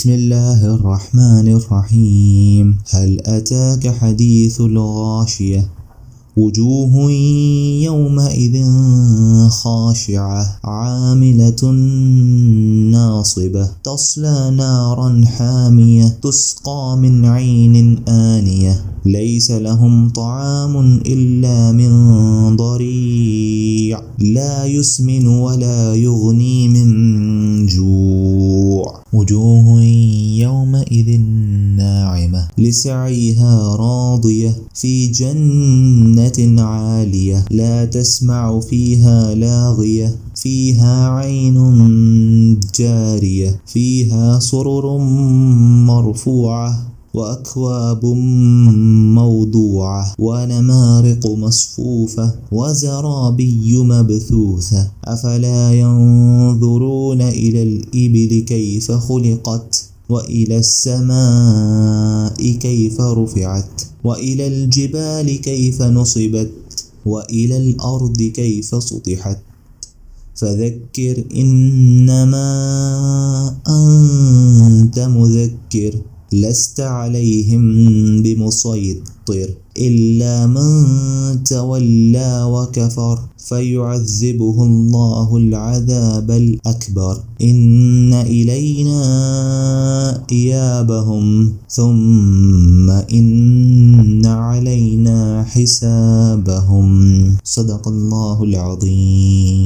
بسم الله الرحمن الرحيم. هل أتاك حديث الغاشية؟ وجوه يومئذ خاشعة عاملة ناصبة تصلى نارا حامية تسقى من عين آنية ليس لهم طعام إلا من ضريع لا يسمن ولا يغني من جوع. وجوه يومئذ ناعمة لسعيها راضية في جنة عالية لا تسمع فيها لاغية فيها عين جارية فيها سرر مرفوعة وأكواب موضوعة ونمارق مصفوفة وزرابي مبثوثة أفلا ينظرون إلى الإبل كيف خلقت وإلى السماء كيف رفعت وإلى الجبال كيف نصبت وإلى الأرض كيف سطحت فذكر إنما أنت مذكر لست عليهم بمسيطر إلا من تولى وكفر فيعذبه الله العذاب الأكبر إن إلينا إيابهم ثم إن علينا حسابهم. صدق الله العظيم.